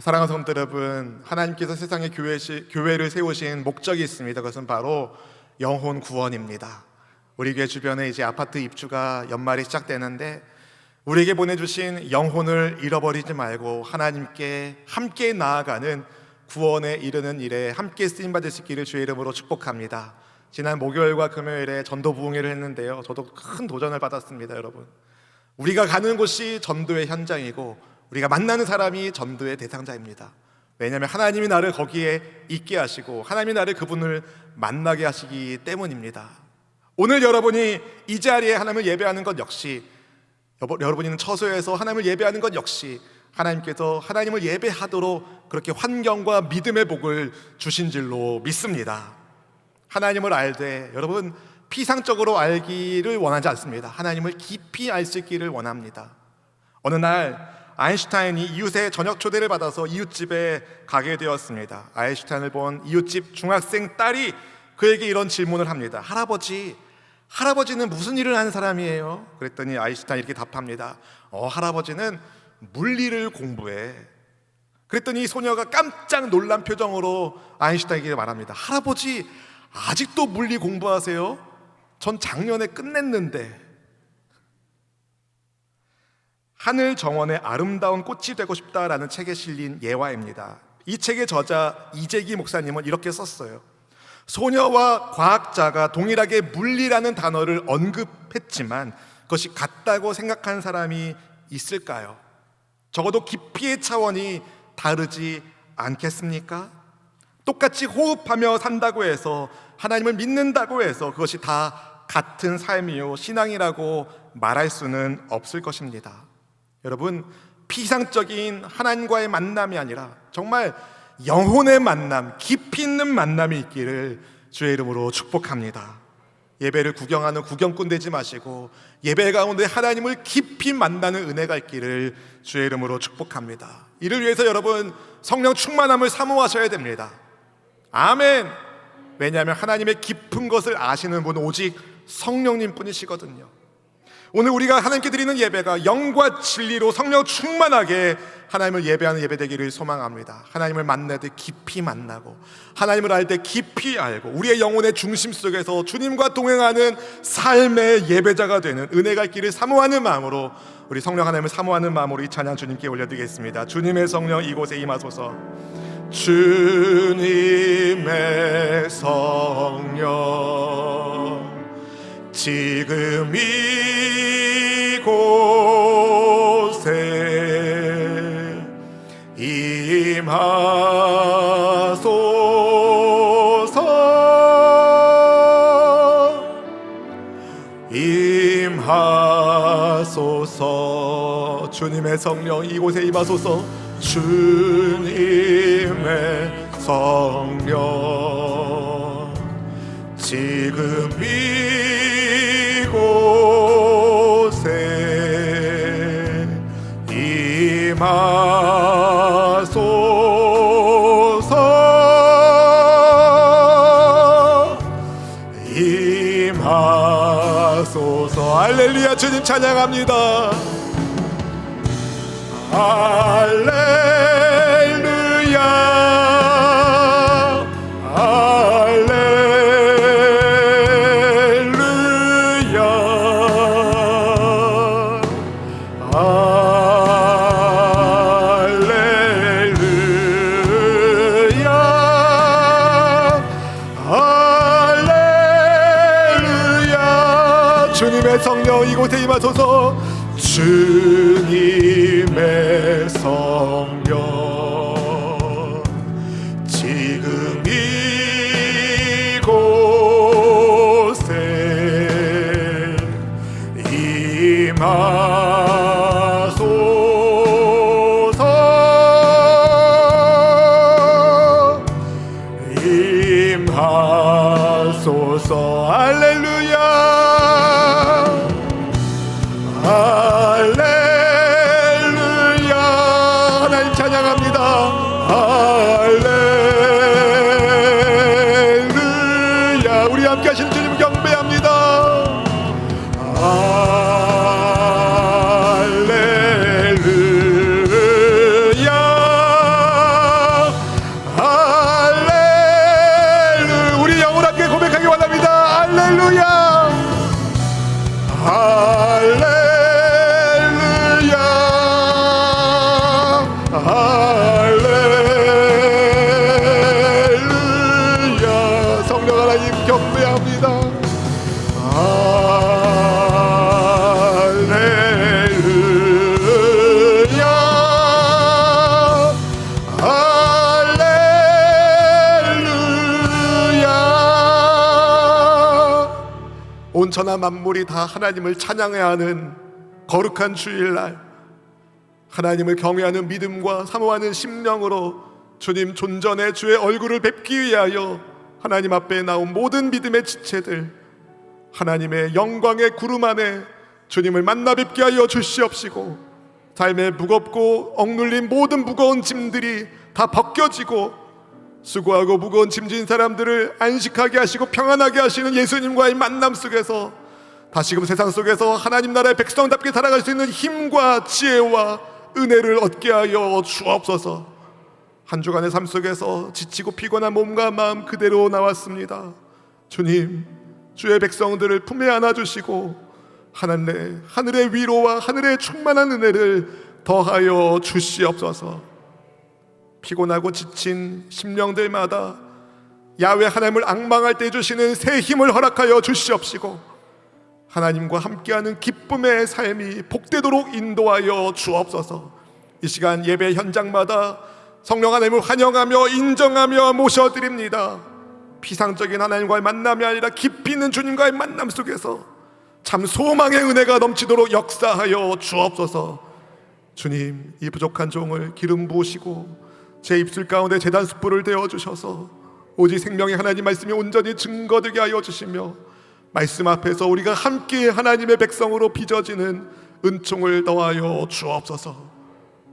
사랑하는 성도 여러분, 하나님께서 세상에 교회를 세우신 목적이 있습니다. 그것은 바로 영혼 구원입니다. 우리 교회 주변에 이제 아파트 입주가 연말이 시작되는데 우리에게 보내주신 영혼을 잃어버리지 말고 하나님께 함께 나아가는 구원에 이르는 일에 함께 쓰임받을 수 있기를 주의 이름으로 축복합니다. 지난 목요일과 금요일에 전도 부흥회를 했는데요, 저도 큰 도전을 받았습니다. 여러분, 우리가 가는 곳이 전도의 현장이고 우리가 만나는 사람이 전도의 대상자입니다. 왜냐하면 하나님이 나를 거기에 있게 하시고 하나님이 나를 그분을 만나게 하시기 때문입니다. 오늘 여러분이 이 자리에 하나님을 예배하는 것 역시, 여러분이 있는 처소에서 하나님을 예배하는 것 역시 하나님께서 하나님을 예배하도록 그렇게 환경과 믿음의 복을 주신 줄로 믿습니다. 하나님을 알되 여러분 피상적으로 알기를 원하지 않습니다. 하나님을 깊이 알 수 있기를 원합니다. 어느 날 아인슈타인이 이웃의 저녁 초대를 받아서 이웃집에 가게 되었습니다. 아인슈타인을 본 이웃집 중학생 딸이 그에게 이런 질문을 합니다. 할아버지는 무슨 일을 하는 사람이에요? 그랬더니 아인슈타인이 이렇게 답합니다. 할아버지는 물리를 공부해. 그랬더니 이 소녀가 깜짝 놀란 표정으로 아인슈타인에게 말합니다. 할아버지 아직도 물리 공부하세요? 전 작년에 끝냈는데. 하늘 정원의 아름다운 꽃이 되고 싶다라는 책에 실린 예화입니다. 이 책의 저자 이재기 목사님은 이렇게 썼어요. 소녀와 과학자가 동일하게 물리라는 단어를 언급했지만 그것이 같다고 생각하는 사람이 있을까요? 적어도 깊이의 차원이 다르지 않겠습니까? 똑같이 호흡하며 산다고 해서, 하나님을 믿는다고 해서 그것이 다 같은 삶이요 신앙이라고 말할 수는 없을 것입니다. 여러분, 피상적인 하나님과의 만남이 아니라 정말 영혼의 만남, 깊이 있는 만남이 있기를 주의 이름으로 축복합니다. 예배를 구경하는 구경꾼 되지 마시고 예배 가운데 하나님을 깊이 만나는 은혜가 있기를 주의 이름으로 축복합니다. 이를 위해서 여러분 성령 충만함을 사모하셔야 됩니다. 아멘. 왜냐하면 하나님의 깊은 것을 아시는 분은 오직 성령님 뿐이시거든요. 오늘 우리가 하나님께 드리는 예배가 영과 진리로 성령 충만하게 하나님을 예배하는 예배 되기를 소망합니다. 하나님을 만날 때 깊이 만나고 하나님을 알 때 깊이 알고 우리의 영혼의 중심 속에서 주님과 동행하는 삶의 예배자가 되는 은혜가 있기를 사모하는 마음으로, 우리 성령 하나님을 사모하는 마음으로 이 찬양 주님께 올려드리겠습니다. 주님의 성령 이곳에 임하소서. 주님의 성령 지금 이곳에 임하소서. 주님의 성령 이곳에 임하소서. 주님의 성령 지금 이곳에 임하소서. 할렐루야. 주님 찬양합니다. 할렐루야, 할렐루야, 할렐루야. 주님의 성령 이곳에 임하소서. 주님의 성령 지금 이곳에 임하소서. 임하소서. 할렐루야, 할렐루야, 천하 만물이 다 하나님을 찬양해야 하는 거룩한 주일날, 하나님을 경외하는 믿음과 사모하는 심령으로 주님 존전에 주의 얼굴을 뵙기 위하여 하나님 앞에 나온 모든 믿음의 지체들, 하나님의 영광의 구름 안에 주님을 만나 뵙게 하여 주시옵시고, 삶에 무겁고 억눌린 모든 무거운 짐들이 다 벗겨지고 수고하고 무거운 짐진 사람들을 안식하게 하시고 평안하게 하시는 예수님과의 만남 속에서 다시금 세상 속에서 하나님 나라의 백성답게 살아갈 수 있는 힘과 지혜와 은혜를 얻게 하여 주옵소서. 한 주간의 삶 속에서 지치고 피곤한 몸과 마음 그대로 나왔습니다. 주님, 주의 백성들을 품에 안아주시고 하늘의 위로와 하늘의 충만한 은혜를 더하여 주시옵소서. 피곤하고 지친 심령들마다 야훼 하나님을 앙망할 때 주시는 새 힘을 허락하여 주시옵시고, 하나님과 함께하는 기쁨의 삶이 복되도록 인도하여 주옵소서. 이 시간 예배 현장마다 성령 하나님을 환영하며 인정하며 모셔드립니다. 피상적인 하나님과의 만남이 아니라 깊이 있는 주님과의 만남 속에서 참 소망의 은혜가 넘치도록 역사하여 주옵소서. 주님, 이 부족한 종을 기름 부으시고 제 입술 가운데 제단 숯불을 대어주셔서 오직 생명의 하나님 말씀이 온전히 증거되게 하여 주시며, 말씀 앞에서 우리가 함께 하나님의 백성으로 빚어지는 은총을 더하여 주옵소서.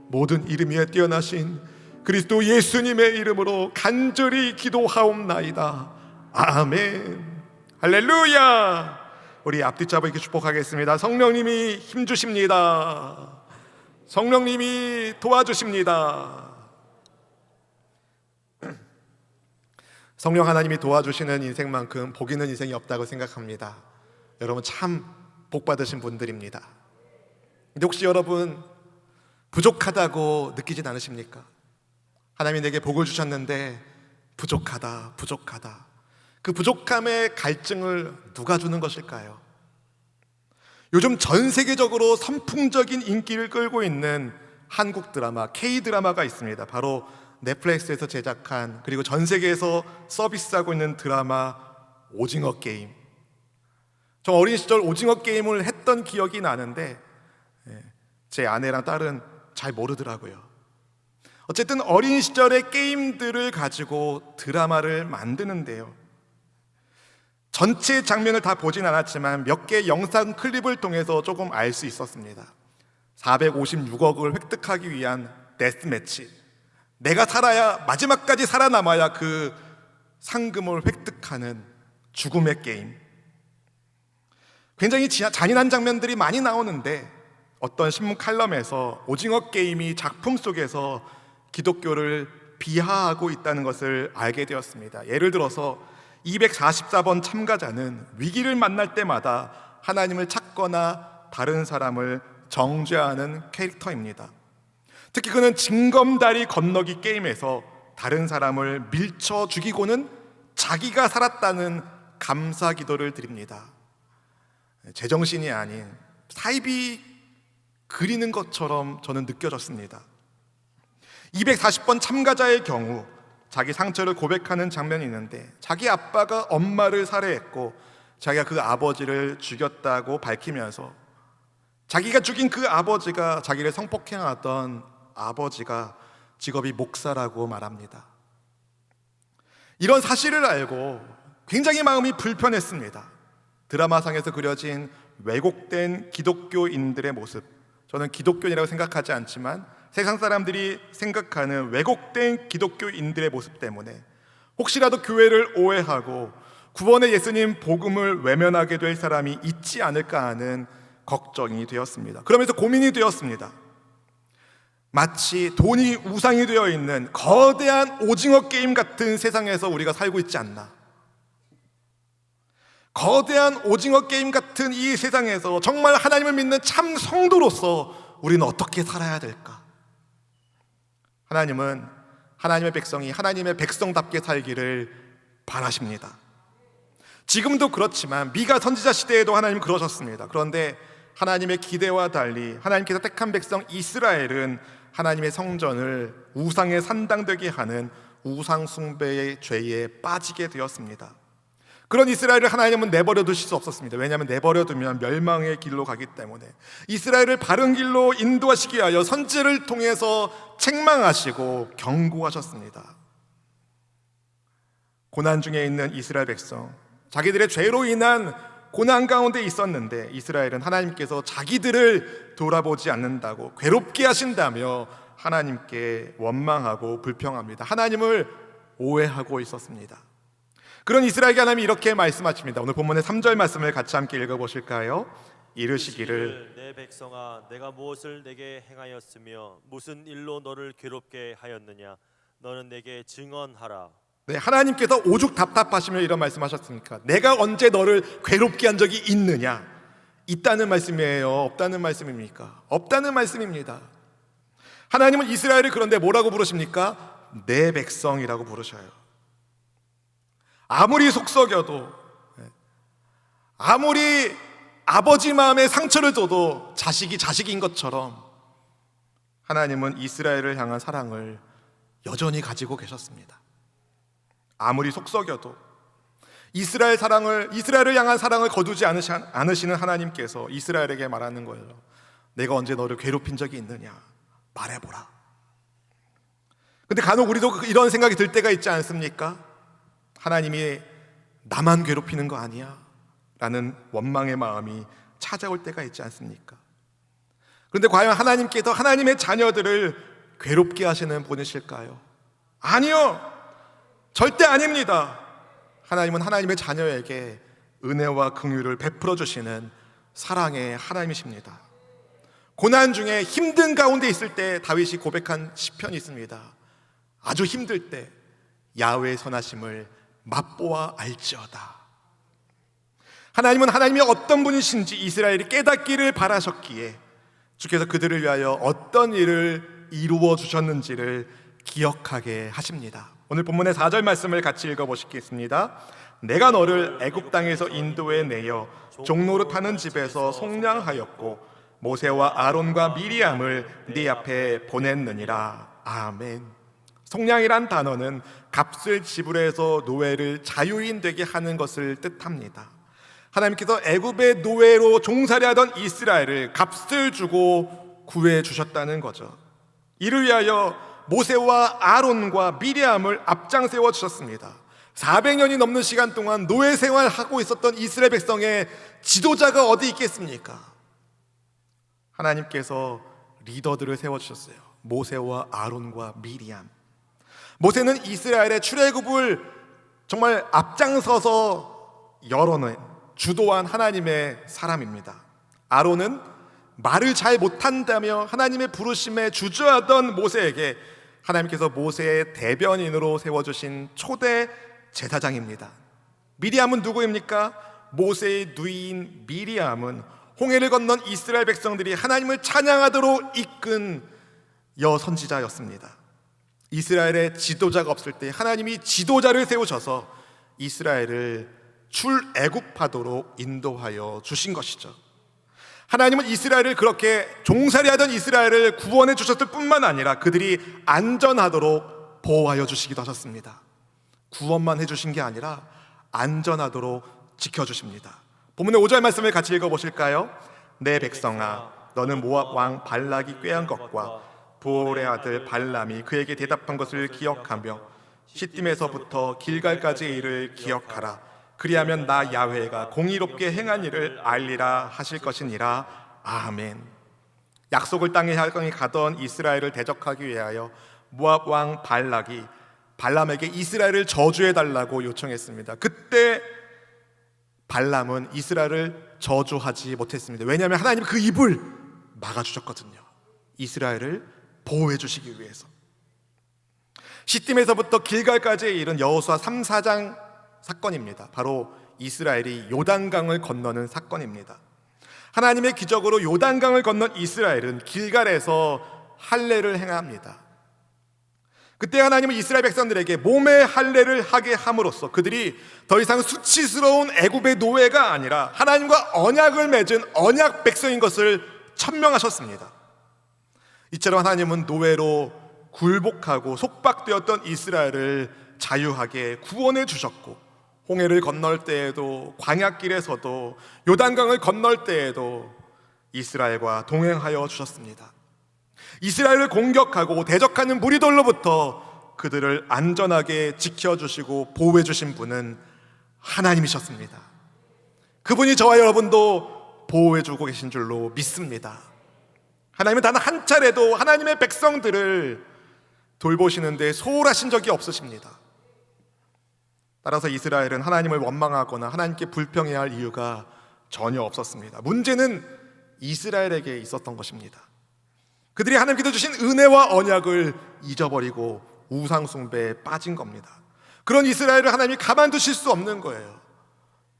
모든 이름 위에 뛰어나신 그리스도 예수님의 이름으로 간절히 기도하옵나이다. 아멘. 할렐루야. 우리 앞뒤 잡아 이렇게 축복하겠습니다. 성령님이 힘주십니다. 성령님이 도와주십니다. 성령 하나님이 도와주시는 인생만큼 복 있는 인생이 없다고 생각합니다. 여러분 참 복 받으신 분들입니다. 근데 혹시 여러분 부족하다고 느끼진 않으십니까? 하나님이 내게 복을 주셨는데 부족하다. 그 부족함의 갈증을 누가 주는 것일까요? 요즘 전 세계적으로 선풍적인 인기를 끌고 있는 한국 드라마, K-드라마가 있습니다. 바로 넷플릭스에서 제작한, 그리고 전 세계에서 서비스하고 있는 드라마 오징어 게임. 저 어린 시절 오징어 게임을 했던 기억이 나는데 제 아내랑 딸은 잘 모르더라고요. 어쨌든 어린 시절의 게임들을 가지고 드라마를 만드는데요, 전체 장면을 다 보진 않았지만 몇 개의 영상 클립을 통해서 조금 알 수 있었습니다. 456억을 획득하기 위한 데스매치, 내가 살아야, 마지막까지 살아남아야 그 상금을 획득하는 죽음의 게임. 굉장히 잔인한 장면들이 많이 나오는데 어떤 신문 칼럼에서 오징어 게임이 작품 속에서 기독교를 비하하고 있다는 것을 알게 되었습니다. 예를 들어서 244번 참가자는 위기를 만날 때마다 하나님을 찾거나 다른 사람을 정죄하는 캐릭터입니다. 특히 그는 징검다리 건너기 게임에서 다른 사람을 밀쳐 죽이고는 자기가 살았다는 감사 기도를 드립니다. 제정신이 아닌 사이비 그리는 것처럼 저는 느껴졌습니다. 240번 참가자의 경우 자기 상처를 고백하는 장면이 있는데, 자기 아빠가 엄마를 살해했고 자기가 그 아버지를 죽였다고 밝히면서 자기가 죽인 그 아버지가, 자기를 성폭행하던 아버지가 직업이 목사라고 말합니다. 이런 사실을 알고 굉장히 마음이 불편했습니다. 드라마상에서 그려진 왜곡된 기독교인들의 모습, 저는 기독교인이라고 생각하지 않지만 세상 사람들이 생각하는 왜곡된 기독교인들의 모습 때문에 혹시라도 교회를 오해하고 구원의 예수님 복음을 외면하게 될 사람이 있지 않을까 하는 걱정이 되었습니다. 그러면서 고민이 되었습니다. 마치 돈이 우상이 되어 있는 거대한 오징어 게임 같은 세상에서 우리가 살고 있지 않나. 거대한 오징어 게임 같은 이 세상에서 정말 하나님을 믿는 참 성도로서 우리는 어떻게 살아야 될까? 하나님은 하나님의 백성이 하나님의 백성답게 살기를 바라십니다. 지금도 그렇지만 미가 선지자 시대에도 하나님은 그러셨습니다. 그런데 하나님의 기대와 달리 하나님께서 택한 백성 이스라엘은 하나님의 성전을 우상에 산당되게 하는 우상 숭배의 죄에 빠지게 되었습니다. 그런 이스라엘을 하나님은 내버려 두실 수 없었습니다. 왜냐하면 내버려 두면 멸망의 길로 가기 때문에 이스라엘을 바른 길로 인도하시기 위하여 선지를 통해서 책망하시고 경고하셨습니다. 고난 중에 있는 이스라엘 백성, 자기들의 죄로 인한 고난 가운데 있었는데 이스라엘은 하나님께서 자기들을 돌아보지 않는다고 괴롭게 하신다며 하나님께 원망하고 불평합니다. 하나님을 오해하고 있었습니다. 그런 이스라엘에게 하나님이 이렇게 말씀하십니다. 오늘 본문의 3절 말씀을 같이 함께 읽어보실까요? 이르시기를 내 백성아, 내가 무엇을 내게 행하였으며 무슨 일로 너를 괴롭게 하였느냐? 너는 내게 증언하라. 네, 하나님께서 오죽 답답하시며 이런 말씀하셨습니까? 내가 언제 너를 괴롭게 한 적이 있느냐? 있다는 말씀이에요? 없다는 말씀입니까? 없다는 말씀입니다. 하나님은 이스라엘을 그런데 뭐라고 부르십니까? 내 백성이라고 부르셔요. 아무리 속썩여도, 아무리 아버지 마음에 상처를 줘도 자식이 자식인 것처럼 하나님은 이스라엘을 향한 사랑을 여전히 가지고 계셨습니다. 아무리 속썩여도 이스라엘을 향한 사랑을 거두지 않으시는 하나님께서 이스라엘에게 말하는 거예요. 내가 언제 너를 괴롭힌 적이 있느냐? 말해보라. 근데 간혹 우리도 이런 생각이 들 때가 있지 않습니까? 하나님이 나만 괴롭히는 거 아니야? 라는 원망의 마음이 찾아올 때가 있지 않습니까? 그런데 과연 하나님께서 하나님의 자녀들을 괴롭게 하시는 분이실까요? 아니요, 절대 아닙니다. 하나님은 하나님의 자녀에게 은혜와 긍휼을 베풀어 주시는 사랑의 하나님이십니다. 고난 중에 힘든 가운데 있을 때 다윗이 고백한 시편이 있습니다. 아주 힘들 때 야훼의 선하심을 맛보아 알지어다. 하나님은 하나님이 어떤 분이신지 이스라엘이 깨닫기를 바라셨기에 주께서 그들을 위하여 어떤 일을 이루어 주셨는지를 기억하게 하십니다. 오늘 본문의 4절 말씀을 같이 읽어보시겠습니다. 내가 너를 애굽 땅에서 인도해 내어 종노릇 하는 집에서 속량하였고 모세와 아론과 미리암을 네 앞에 보냈느니라. 아멘. 속량이란 단어는 값을 지불해서 노예를 자유인 되게 하는 것을 뜻합니다. 하나님께서 애굽의 노예로 종살이 하던 이스라엘을 값을 주고 구해 주셨다는 거죠. 이를 위하여 모세와 아론과 미리암을 앞장 세워 주셨습니다. 400년이 넘는 시간 동안 노예 생활하고 있었던 이스라엘 백성의 지도자가 어디 있겠습니까? 하나님께서 리더들을 세워주셨어요. 모세와 아론과 미리암. 모세는 이스라엘의 출애굽을 정말 앞장서서 열어낸 주도한 하나님의 사람입니다. 아론은 말을 잘 못한다며 하나님의 부르심에 주저하던 모세에게 하나님께서 모세의 대변인으로 세워주신 초대 제사장입니다. 미리암은 누구입니까? 모세의 누이인 미리암은 홍해를 건넌 이스라엘 백성들이 하나님을 찬양하도록 이끈 여선지자였습니다. 이스라엘의 지도자가 없을 때 하나님이 지도자를 세우셔서 이스라엘을 출애굽하도록 인도하여 주신 것이죠. 하나님은 이스라엘을 그렇게 종살이하던 이스라엘을 구원해 주셨을 뿐만 아니라 그들이 안전하도록 보호하여 주시기도 하셨습니다. 구원만 해주신 게 아니라 안전하도록 지켜주십니다. 본문의 5절 말씀을 같이 읽어보실까요? 내 백성아, 너는 모압 왕 발락이 꾀한 것과 부올의 아들 발람이 그에게 대답한 것을 기억하며 시딤에서부터 길갈까지의 일을 기억하라. 그리하면 나 야훼가 공의롭게 행한 일을 알리라 하실 것이니라. 아멘. 약속을 땅에 향해 가던 이스라엘을 대적하기 위하여 모압 왕 발락이 발람에게 이스라엘을 저주해달라고 요청했습니다. 그때 발람은 이스라엘을 저주하지 못했습니다. 왜냐하면 하나님이 그 입을 막아주셨거든요. 이스라엘을 보호해 주시기 위해서. 시딤에서부터 길갈까지에 이른 여호수아 3, 4장 사건입니다. 바로 이스라엘이 요단강을 건너는 사건입니다. 하나님의 기적으로 요단강을 건넌 이스라엘은 길갈에서 할례를 행합니다. 그때 하나님은 이스라엘 백성들에게 몸의 할례를 하게 함으로써 그들이 더 이상 수치스러운 애굽의 노예가 아니라 하나님과 언약을 맺은 언약 백성인 것을 천명하셨습니다. 이처럼 하나님은 노예로 굴복하고 속박되었던 이스라엘을 자유하게 구원해 주셨고 홍해를 건널 때에도, 광야길에서도, 요단강을 건널 때에도 이스라엘과 동행하여 주셨습니다. 이스라엘을 공격하고 대적하는 무리들로부터 그들을 안전하게 지켜주시고 보호해 주신 분은 하나님이셨습니다. 그분이 저와 여러분도 보호해 주고 계신 줄로 믿습니다. 하나님은 단 한 차례도 하나님의 백성들을 돌보시는데 소홀하신 적이 없으십니다. 따라서 이스라엘은 하나님을 원망하거나 하나님께 불평해야 할 이유가 전혀 없었습니다. 문제는 이스라엘에게 있었던 것입니다. 그들이 하나님께서 주신 은혜와 언약을 잊어버리고 우상 숭배에 빠진 겁니다. 그런 이스라엘을 하나님이 가만두실 수 없는 거예요.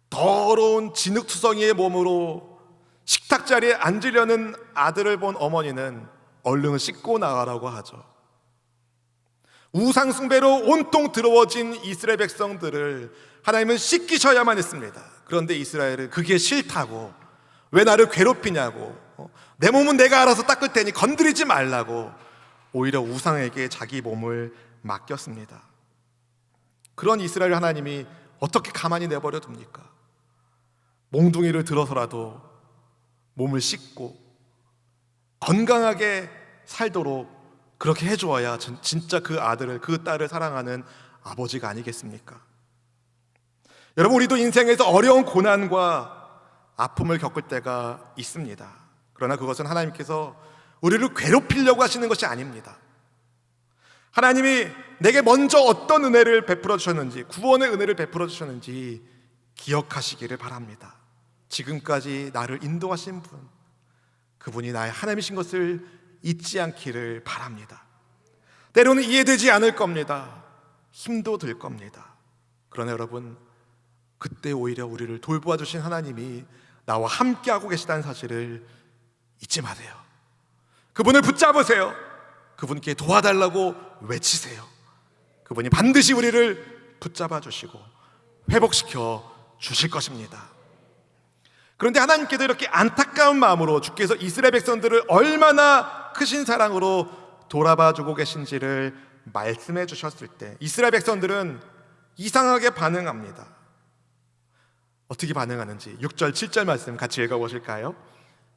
더러운 진흙투성이의 몸으로 식탁 자리에 앉으려는 아들을 본 어머니는 얼른 씻고 나가라고 하죠. 우상 숭배로 온통 더러워진 이스라엘 백성들을 하나님은 씻기셔야만 했습니다. 그런데 이스라엘은 그게 싫다고, 왜 나를 괴롭히냐고, 내 몸은 내가 알아서 닦을 테니 건드리지 말라고 오히려 우상에게 자기 몸을 맡겼습니다. 그런 이스라엘 하나님이 어떻게 가만히 내버려 둡니까? 몽둥이를 들어서라도 몸을 씻고 건강하게 살도록 그렇게 해주어야 진짜 그 아들을, 그 딸을 사랑하는 아버지가 아니겠습니까? 여러분, 우리도 인생에서 어려운 고난과 아픔을 겪을 때가 있습니다. 그러나 그것은 하나님께서 우리를 괴롭히려고 하시는 것이 아닙니다. 하나님이 내게 먼저 어떤 은혜를 베풀어 주셨는지, 구원의 은혜를 베풀어 주셨는지 기억하시기를 바랍니다. 지금까지 나를 인도하신 분, 그분이 나의 하나님이신 것을 잊지 않기를 바랍니다. 때로는 이해되지 않을 겁니다. 힘도 들 겁니다. 그러나 여러분, 그때 오히려 우리를 돌보아 주신 하나님이 나와 함께하고 계시다는 사실을 잊지 마세요. 그분을 붙잡으세요. 그분께 도와달라고 외치세요. 그분이 반드시 우리를 붙잡아 주시고 회복시켜 주실 것입니다. 그런데 하나님께서 이렇게 안타까운 마음으로 주께서 이스라엘 백성들을 얼마나 크신 사랑으로 돌아봐 주고 계신지를 말씀해 주셨을 때 이스라엘 백성들은 이상하게 반응합니다. 어떻게 반응하는지 6절 7절 말씀 같이 읽어보실까요?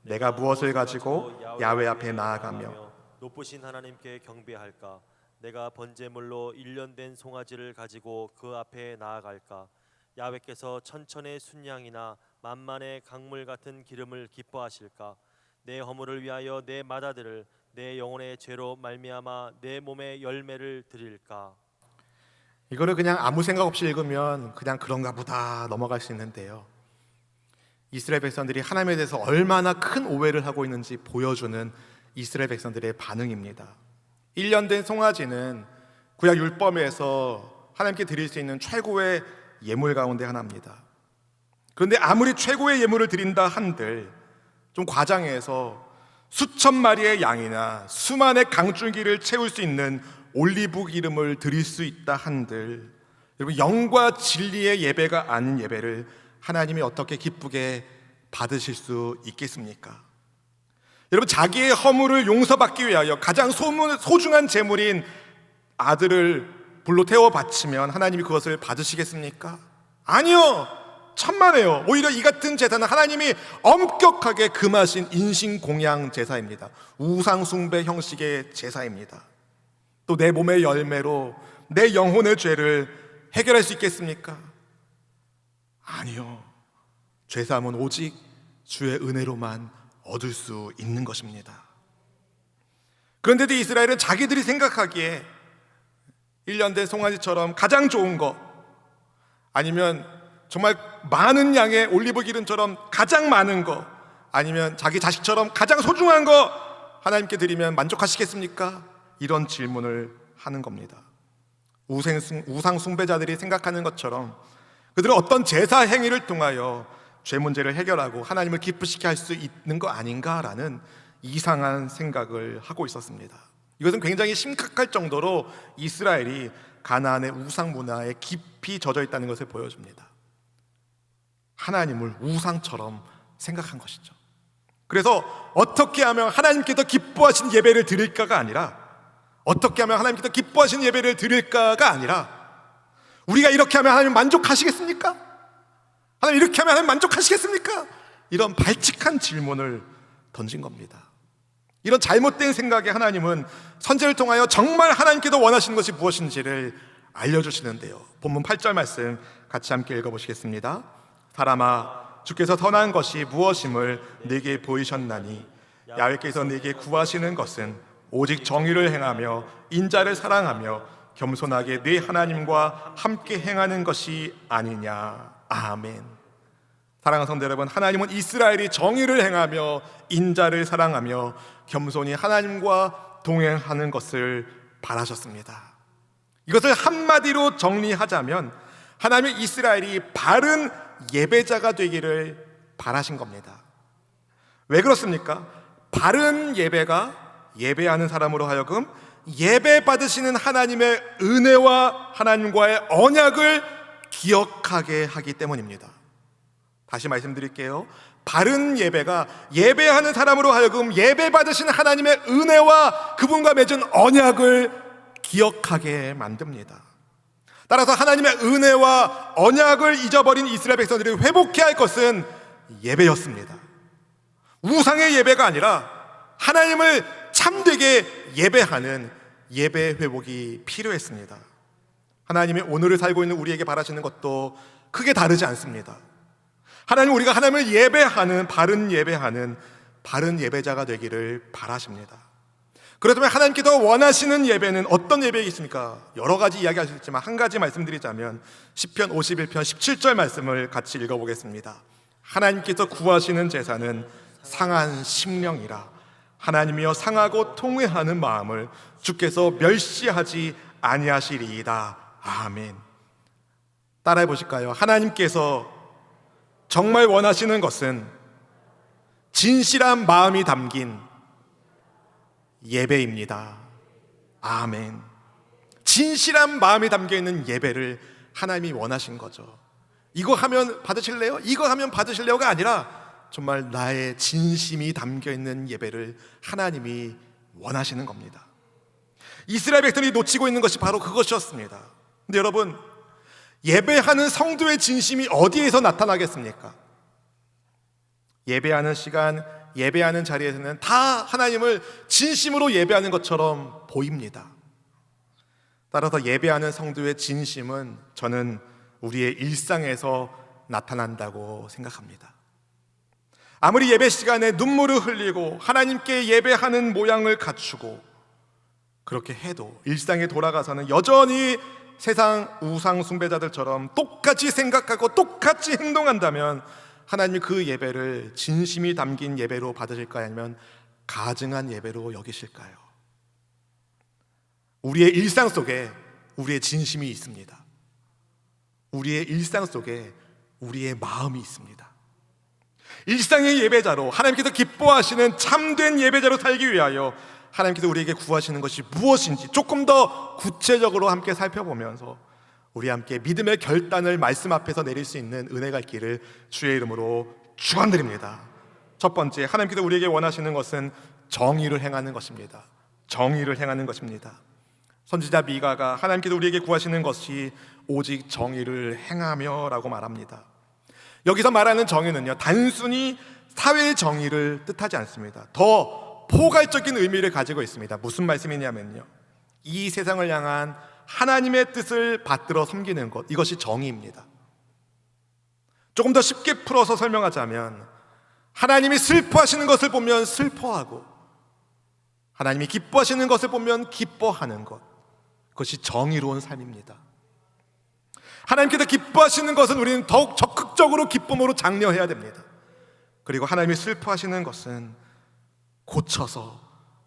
내가 무엇을 가지고 야훼 앞에 나아가며 높으신 하나님께 경배할까? 내가 번제물로 1년 된 송아지를 가지고 그 앞에 나아갈까? 야훼께서 천천의 순양이나 만만의 강물 같은 기름을 기뻐하실까? 내 허물을 위하여 내 맏아들을 내 영혼의 죄로 말미암아 내 몸의 열매를 드릴까? 이거를 그냥 아무 생각 없이 읽으면 그냥 그런가 보다 넘어갈 수 있는데요, 이스라엘 백성들이 하나님에 대해서 얼마나 큰 오해를 하고 있는지 보여주는 이스라엘 백성들의 반응입니다. 1년 된 송아지는 구약 율법에서 하나님께 드릴 수 있는 최고의 예물 가운데 하나입니다. 그런데 아무리 최고의 예물을 드린다 한들 좀 과장해서 수천 마리의 양이나 수만의 강줄기를 채울 수 있는 올리브 기름을 드릴 수 있다 한들, 여러분, 영과 진리의 예배가 아닌 예배를 하나님이 어떻게 기쁘게 받으실 수 있겠습니까? 여러분, 자기의 허물을 용서받기 위하여 가장 소중한 제물인 아들을 불로 태워 바치면 하나님이 그것을 받으시겠습니까? 아니요, 천만에요. 오히려 이 같은 제사는 하나님이 엄격하게 금하신 인신공양 제사입니다. 우상 숭배 형식의 제사입니다. 또 내 몸의 열매로 내 영혼의 죄를 해결할 수 있겠습니까? 아니요. 죄사함은 오직 주의 은혜로만 얻을 수 있는 것입니다. 그런데도 이스라엘은 자기들이 생각하기에 1년 된 송아지처럼 가장 좋은 거, 아니면 정말 많은 양의 올리브 기름처럼 가장 많은 거, 아니면 자기 자식처럼 가장 소중한 거 하나님께 드리면 만족하시겠습니까? 이런 질문을 하는 겁니다. 우상 숭배자들이 생각하는 것처럼 그들은 어떤 제사 행위를 통하여 죄 문제를 해결하고 하나님을 기쁘시게 할 수 있는 거 아닌가라는 이상한 생각을 하고 있었습니다. 이것은 굉장히 심각할 정도로 이스라엘이 가나안의 우상 문화에 깊이 젖어 있다는 것을 보여줍니다. 하나님을 우상처럼 생각한 것이죠. 그래서 어떻게 하면 하나님께서 기뻐하신 예배를 드릴까가 아니라, 어떻게 하면 하나님께서 기뻐하신 예배를 드릴까가 아니라 우리가 이렇게 하면 하나님 만족하시겠습니까? 하나님 이렇게 하면 하나님 만족하시겠습니까? 이런 발칙한 질문을 던진 겁니다. 이런 잘못된 생각에 하나님은 선지자를 통하여 정말 하나님께서 원하시는 것이 무엇인지를 알려주시는데요. 본문 8절 말씀 같이 함께 읽어보시겠습니다. 사람아, 주께서 선한 것이 무엇임을 네게 보이셨나니 야훼께서 네게 구하시는 것은 오직 정의를 행하며 인자를 사랑하며 겸손하게 네 하나님과 함께 행하는 것이 아니냐. 아멘. 사랑하는 성도 여러분, 하나님은 이스라엘이 정의를 행하며 인자를 사랑하며 겸손히 하나님과 동행하는 것을 바라셨습니다. 이것을 한마디로 정리하자면 하나님은 이스라엘이 바른 예배자가 되기를 바라신 겁니다. 왜 그렇습니까? 바른 예배가 예배하는 사람으로 하여금 예배 받으시는 하나님의 은혜와 하나님과의 언약을 기억하게 하기 때문입니다. 다시 말씀드릴게요. 바른 예배가 예배하는 사람으로 하여금 예배 받으시는 하나님의 은혜와 그분과 맺은 언약을 기억하게 만듭니다. 따라서 하나님의 은혜와 언약을 잊어버린 이스라엘 백성들이 회복해야 할 것은 예배였습니다. 우상의 예배가 아니라 하나님을 참되게 예배하는 예배 회복이 필요했습니다. 하나님이 오늘을 살고 있는 우리에게 바라시는 것도 크게 다르지 않습니다. 하나님, 우리가 하나님을 예배하는 바른 예배자가 되기를 바라십니다. 그렇다면 하나님께서 원하시는 예배는 어떤 예배이겠습니까? 여러 가지 이야기할 수 있지만 한 가지 말씀드리자면 시편 51편 17절 말씀을 같이 읽어보겠습니다. 하나님께서 구하시는 제사는 상한 심령이라. 하나님이여 상하고 통회하는 마음을 주께서 멸시하지 아니하시리이다. 아멘. 따라해 보실까요? 하나님께서 정말 원하시는 것은 진실한 마음이 담긴 예배입니다. 아멘. 진실한 마음이 담겨있는 예배를 하나님이 원하신 거죠. 이거 하면 받으실래요? 이거 하면 받으실래요가 아니라 정말 나의 진심이 담겨있는 예배를 하나님이 원하시는 겁니다. 이스라엘 백성이 놓치고 있는 것이 바로 그것이었습니다. 근데 여러분, 예배하는 성도의 진심이 어디에서 나타나겠습니까? 예배하는 시간, 예배하는 자리에서는 다 하나님을 진심으로 예배하는 것처럼 보입니다. 따라서 예배하는 성도의 진심은 저는 우리의 일상에서 나타난다고 생각합니다. 아무리 예배 시간에 눈물을 흘리고 하나님께 예배하는 모양을 갖추고 그렇게 해도 일상에 돌아가서는 여전히 세상 우상 숭배자들처럼 똑같이 생각하고 똑같이 행동한다면 하나님이 그 예배를 진심이 담긴 예배로 받으실까요? 아니면 가증한 예배로 여기실까요? 우리의 일상 속에 우리의 진심이 있습니다. 우리의 일상 속에 우리의 마음이 있습니다. 일상의 예배자로 하나님께서 기뻐하시는 참된 예배자로 살기 위하여 하나님께서 우리에게 구하시는 것이 무엇인지 조금 더 구체적으로 함께 살펴보면서 우리 함께 믿음의 결단을 말씀 앞에서 내릴 수 있는 은혜가 있기를 주의 이름으로 축원드립니다. 첫 번째, 하나님께서 우리에게 원하시는 것은 정의를 행하는 것입니다. 정의를 행하는 것입니다. 선지자 미가가 하나님께서 우리에게 구하시는 것이 오직 정의를 행하며 라고 말합니다. 여기서 말하는 정의는요, 단순히 사회 정의를 뜻하지 않습니다. 더 포괄적인 의미를 가지고 있습니다. 무슨 말씀이냐면요, 이 세상을 향한 하나님의 뜻을 받들어 섬기는 것, 이것이 정의입니다. 조금 더 쉽게 풀어서 설명하자면 하나님이 슬퍼하시는 것을 보면 슬퍼하고 하나님이 기뻐하시는 것을 보면 기뻐하는 것, 그것이 정의로운 삶입니다. 하나님께서 기뻐하시는 것은 우리는 더욱 적극적으로 기쁨으로 장려해야 됩니다. 그리고 하나님이 슬퍼하시는 것은 고쳐서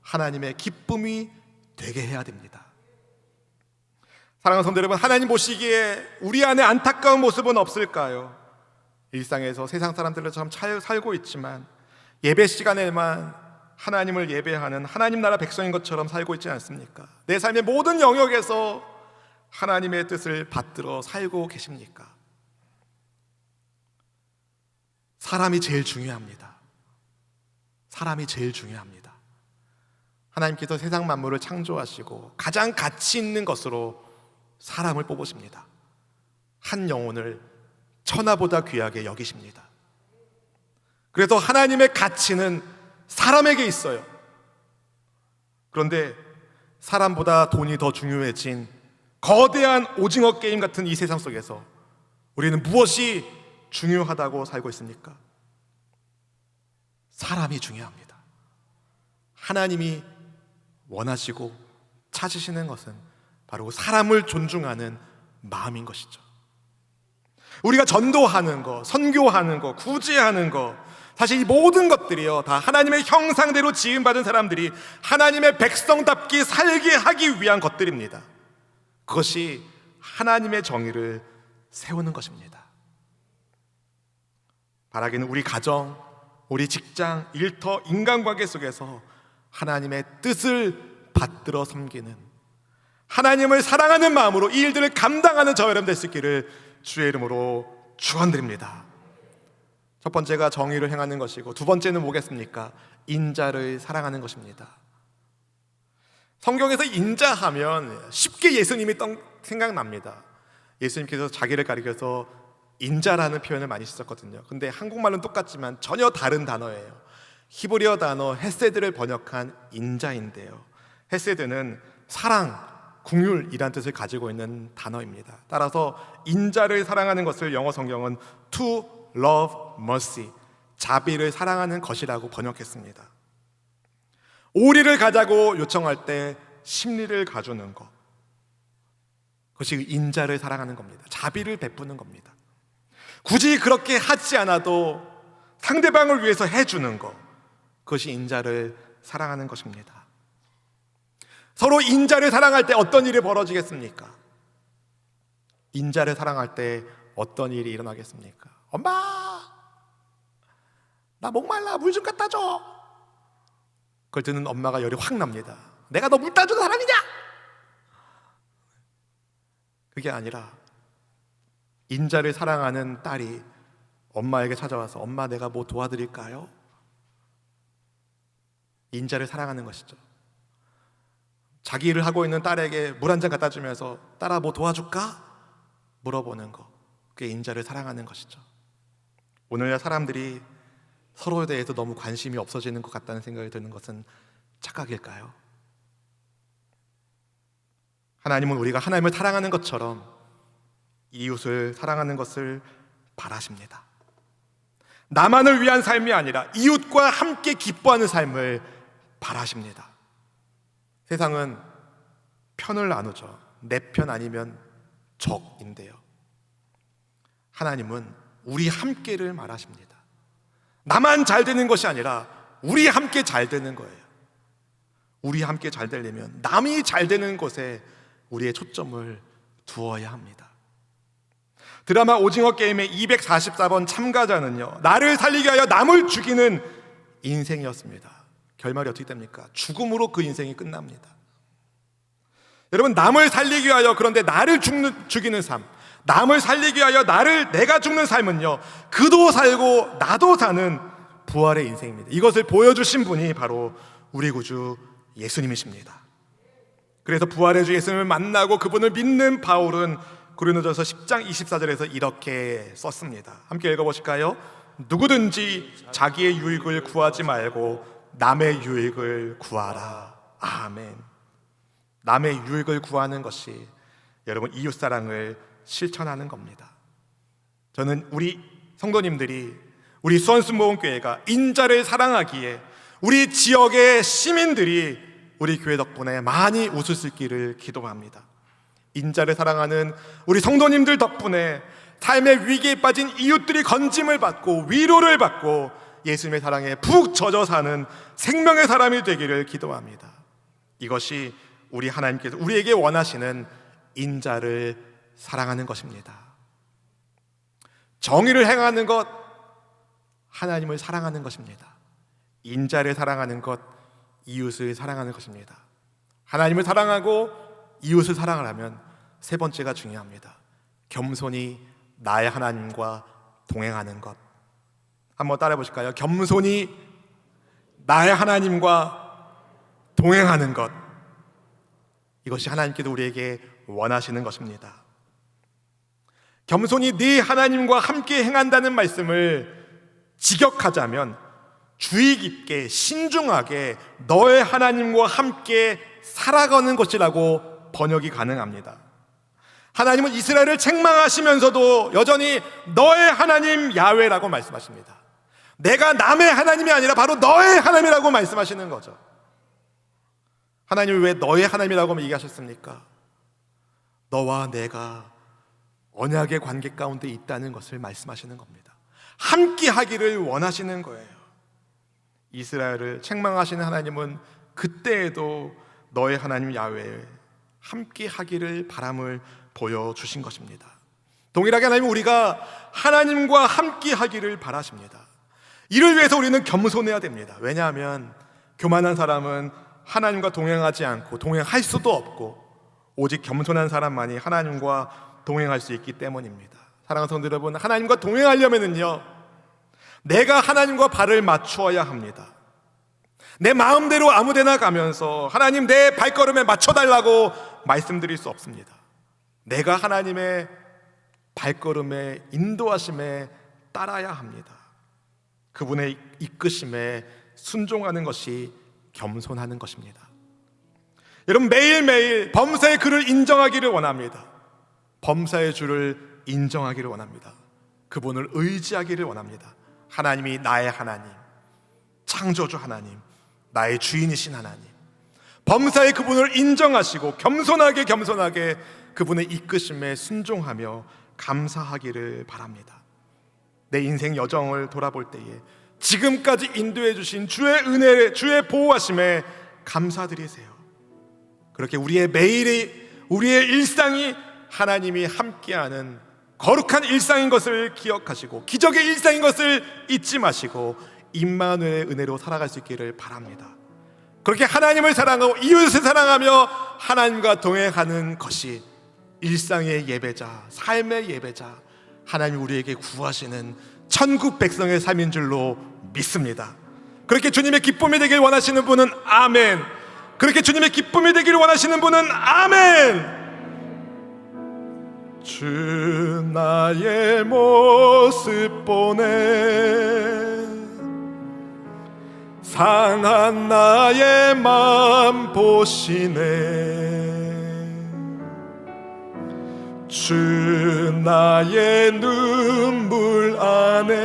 하나님의 기쁨이 되게 해야 됩니다. 사랑하는 성도 여러분, 하나님 보시기에 우리 안에 안타까운 모습은 없을까요? 일상에서 세상 사람들처럼 잘 살고 있지만 예배 시간에만 하나님을 예배하는 하나님 나라 백성인 것처럼 살고 있지 않습니까? 내 삶의 모든 영역에서 하나님의 뜻을 받들어 살고 계십니까? 사람이 제일 중요합니다. 사람이 제일 중요합니다. 하나님께서 세상 만물을 창조하시고 가장 가치 있는 것으로 사람을 뽑으십니다. 한 영혼을 천하보다 귀하게 여기십니다. 그래서 하나님의 가치는 사람에게 있어요. 그런데 사람보다 돈이 더 중요해진 거대한 오징어 게임 같은 이 세상 속에서 우리는 무엇이 중요하다고 살고 있습니까? 사람이 중요합니다. 하나님이 원하시고 찾으시는 것은 바로 사람을 존중하는 마음인 것이죠. 우리가 전도하는 거, 선교하는 거, 구제하는 거, 사실 이 모든 것들이요 다 하나님의 형상대로 지음받은 사람들이 하나님의 백성답게 살게 하기 위한 것들입니다. 그것이 하나님의 정의를 세우는 것입니다. 바라기는 우리 가정, 우리 직장, 일터, 인간관계 속에서 하나님의 뜻을 받들어 섬기는, 하나님을 사랑하는 마음으로 이 일들을 감당하는 저 여러분 될 수 있기를 주의 이름으로 축원드립니다. 첫 번째가 정의를 행하는 것이고, 두 번째는 뭐겠습니까? 인자를 사랑하는 것입니다. 성경에서 인자하면 쉽게 예수님이 생각납니다. 예수님께서 자기를 가리켜서 인자라는 표현을 많이 쓰셨거든요. 근데 한국말은 똑같지만 전혀 다른 단어예요. 히브리어 단어 헤세드를 번역한 인자인데요, 헤세드는 사랑, 긍휼이란 뜻을 가지고 있는 단어입니다. 따라서 인자를 사랑하는 것을 영어 성경은 to love mercy, 자비를 사랑하는 것이라고 번역했습니다. 오리를 가자고 요청할 때 심리를 가주는 것, 그것이 인자를 사랑하는 겁니다. 자비를 베푸는 겁니다. 굳이 그렇게 하지 않아도 상대방을 위해서 해주는 것, 그것이 인자를 사랑하는 것입니다. 서로 인자를 사랑할 때 어떤 일이 벌어지겠습니까? 인자를 사랑할 때 어떤 일이 일어나겠습니까? 엄마, 나 목말라, 물 좀 갖다 줘. 그걸 듣는 엄마가 열이 확 납니다. 내가 너 물 따주는 사람이냐? 그게 아니라 인자를 사랑하는 딸이 엄마에게 찾아와서 엄마, 내가 뭐 도와드릴까요? 인자를 사랑하는 것이죠. 자기 일을 하고 있는 딸에게 물 한 잔 갖다 주면서 딸아, 뭐 도와줄까? 물어보는 것, 그게 인자를 사랑하는 것이죠. 오늘날 사람들이 서로에 대해서 너무 관심이 없어지는 것 같다는 생각이 드는 것은 착각일까요? 하나님은 우리가 하나님을 사랑하는 것처럼 이웃을 사랑하는 것을 바라십니다. 나만을 위한 삶이 아니라 이웃과 함께 기뻐하는 삶을 바라십니다. 세상은 편을 나누죠. 내 편 아니면 적인데요, 하나님은 우리 함께를 말하십니다. 나만 잘 되는 것이 아니라 우리 함께 잘 되는 거예요. 우리 함께 잘 되려면 남이 잘 되는 것에 우리의 초점을 두어야 합니다. 드라마 오징어 게임의 244번 참가자는요, 나를 살리기 위하여 남을 죽이는 인생이었습니다. 결말이 어떻게 됩니까? 죽음으로 그 인생이 끝납니다. 여러분, 남을 살리기 위하여, 그런데 나를 죽이는 삶, 남을 살리기 위하여 내가 죽는 삶은요, 그도 살고 나도 사는 부활의 인생입니다. 이것을 보여주신 분이 바로 우리 구주 예수님이십니다. 그래서 부활의 주 예수님을 만나고 그분을 믿는 바울은 고린도전서 10장 24절에서 이렇게 썼습니다. 함께 읽어보실까요? 누구든지 자기의 유익을 구하지 말고 남의 유익을 구하라. 아멘. 남의 유익을 구하는 것이 여러분 이웃사랑을 실천하는 겁니다. 저는 우리 성도님들이, 우리 수원순복음교회가 인자를 사랑하기에 우리 지역의 시민들이 우리 교회 덕분에 많이 웃을 수 있기를 기도합니다. 인자를 사랑하는 우리 성도님들 덕분에 삶의 위기에 빠진 이웃들이 건짐을 받고 위로를 받고 예수님의 사랑에 푹 젖어 사는 생명의 사람이 되기를 기도합니다. 이것이 우리 하나님께서 우리에게 원하시는 인자를 사랑하는 것입니다. 정의를 행하는 것, 하나님을 사랑하는 것입니다. 인자를 사랑하는 것, 이웃을 사랑하는 것입니다. 하나님을 사랑하고 이웃을 사랑을 하면 세 번째가 중요합니다. 겸손히 나의 하나님과 동행하는 것. 한번 따라해 보실까요? 겸손히 나의 하나님과 동행하는 것. 이것이 하나님께서 우리에게 원하시는 것입니다. 겸손히 네 하나님과 함께 행한다는 말씀을 직역하자면 주의 깊게 신중하게 너의 하나님과 함께 살아가는 것이라고 번역이 가능합니다. 하나님은 이스라엘을 책망하시면서도 여전히 너의 하나님 야훼라고 말씀하십니다. 내가 남의 하나님이 아니라 바로 너의 하나님이라고 말씀하시는 거죠. 하나님이 왜 너의 하나님이라고 얘기하셨습니까? 너와 내가 언약의 관계 가운데 있다는 것을 말씀하시는 겁니다. 함께 하기를 원하시는 거예요. 이스라엘을 책망하시는 하나님은 그때에도 너의 하나님 야훼 함께 하기를 바람을 보여주신 것입니다. 동일하게 하나님은 우리가 하나님과 함께 하기를 바라십니다. 이를 위해서 우리는 겸손해야 됩니다. 왜냐하면 교만한 사람은 하나님과 동행하지 않고 동행할 수도 없고 오직 겸손한 사람만이 하나님과 동행할 수 있기 때문입니다. 사랑하는 성도 여러분, 하나님과 동행하려면요 내가 하나님과 발을 맞추어야 합니다. 내 마음대로 아무데나 가면서 하나님 내 발걸음에 맞춰달라고 말씀드릴 수 없습니다. 내가 하나님의 발걸음에 인도하심에 따라야 합니다. 그분의 이끄심에 순종하는 것이 겸손하는 것입니다. 여러분, 매일매일 범사의 그를 인정하기를 원합니다. 범사의 주를 인정하기를 원합니다. 그분을 의지하기를 원합니다. 하나님이 나의 하나님, 창조주 하나님, 나의 주인이신 하나님, 범사의 그분을 인정하시고 겸손하게 그분의 이끄심에 순종하며 감사하기를 바랍니다. 내 인생 여정을 돌아볼 때에 지금까지 인도해 주신 주의 은혜, 주의 보호하심에 감사드리세요. 그렇게 우리의 우리의 일상이 하나님이 함께하는 거룩한 일상인 것을 기억하시고 기적의 일상인 것을 잊지 마시고 임마누엘의 은혜로 살아갈 수 있기를 바랍니다. 그렇게 하나님을 사랑하고 이웃을 사랑하며 하나님과 동행하는 것이 일상의 예배자, 삶의 예배자, 하나님이 우리에게 구하시는 천국 백성의 삶인 줄로 믿습니다. 그렇게 주님의 기쁨이 되길 원하시는 분은 아멘. 그렇게 주님의 기쁨이 되기를 원하시는 분은 아멘. 주 나의 모습 보네 상한 나의 맘 보시네 주 나의 눈물 안에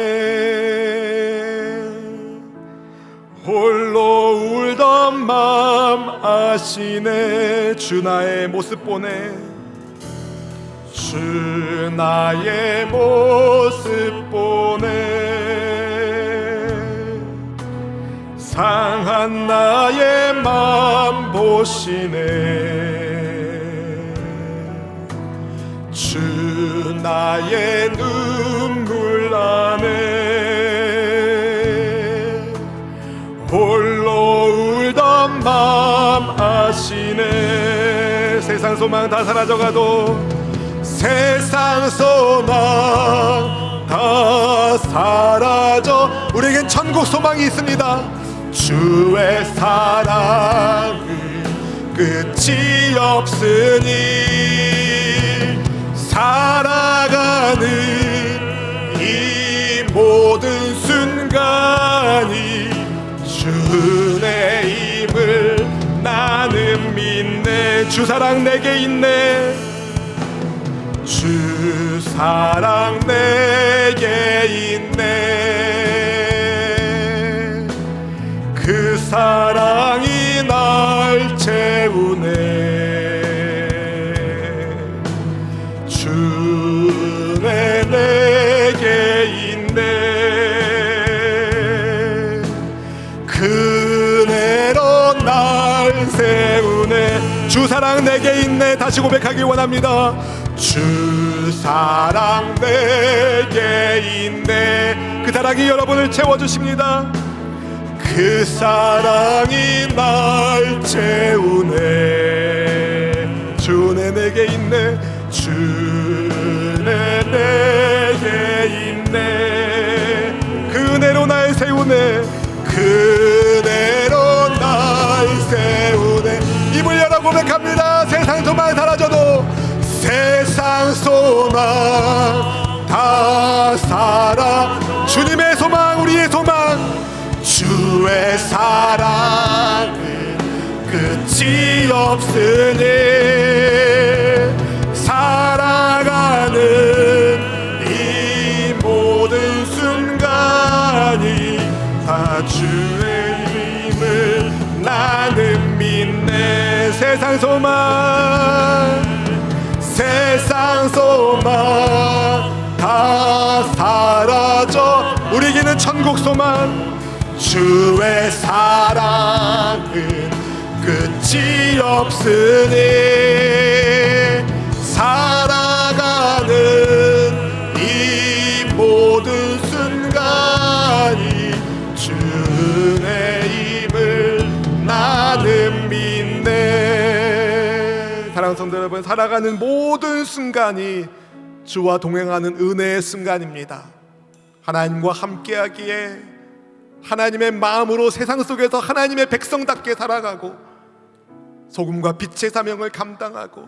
홀로 울던 맘 아시네 주 나의 모습 보네 주 나의 모습 보네 상한 나의 맘 보시네 주 나의 눈물 안에 홀로 울던 맘 아시네 세상 소망 다 사라져가도 세상 소망 다 사라져 우리에겐 천국 소망이 있습니다. 주의 사랑은 끝이 없으니 살아가는 이 모든 순간이 주의 힘을 나는 믿네 주 사랑 내게 있네 주 사랑 내게 있네 그 사랑이 날 채우네 주의 내게 있네 그 은혜로 날 세우네 주 사랑 내게 있네 다시 고백하기 원합니다 주 사랑 내게 있네 그 사랑이 여러분을 채워주십니다 그 사랑이 날 채우네 주네 내게 있네 주네 내게 있네 그 은혜로 날 세우네 그 은혜로 날 세우네 입을 열어 고백합니다 세상 소망 사라져도 세상 소망 다 살아. 주님의 소망, 우리의 소망. 주의 사랑은 끝이 없으니 살아가는 이 모든 순간이 다 주의 힘을 나는 믿네. 세상 소망, 세상 소망 다 사라져. 우리에게는 천국 소망. 주의 사랑은 끝이 없으니 살아가는 이 모든 순간이 주의 힘을 나는 믿네. 사랑하는 성도 여러분, 살아가는 모든 순간이 주와 동행하는 은혜의 순간입니다. 하나님과 함께하기에 하나님의 마음으로 세상 속에서 하나님의 백성답게 살아가고 소금과 빛의 사명을 감당하고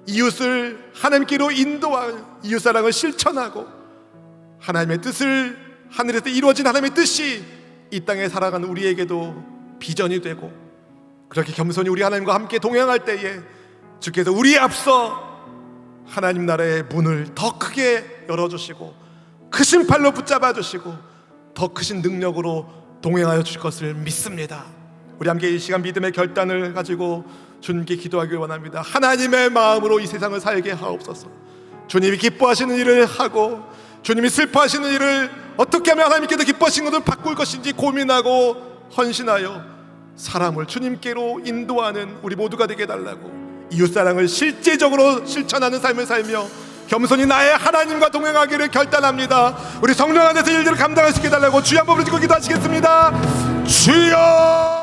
이웃을 하나님께로 인도할 이웃사랑을 실천하고 하나님의 뜻을, 하늘에서 이루어진 하나님의 뜻이 이 땅에 살아가는 우리에게도 비전이 되고, 그렇게 겸손히 우리 하나님과 함께 동행할 때에 주께서 우리에 앞서 하나님 나라의 문을 더 크게 열어주시고 크신 팔로 붙잡아 주시고 더 크신 능력으로 동행하여 주실 것을 믿습니다. 우리 함께 이 시간 믿음의 결단을 가지고 주님께 기도하길 원합니다. 하나님의 마음으로 이 세상을 살게 하옵소서. 주님이 기뻐하시는 일을 하고 주님이 슬퍼하시는 일을 어떻게 하면 하나님께서 기뻐하시는 것을 바꿀 것인지 고민하고 헌신하여 사람을 주님께로 인도하는 우리 모두가 되게 해달라고, 이웃사랑을 실제적으로 실천하는 삶을 살며 겸손히 나의 하나님과 동행하기를 결단합니다. 우리 성령 안에서 일들을 감당할 수 있게 해달라고 주여 한번 부르짖고 기도하시겠습니다. 주여.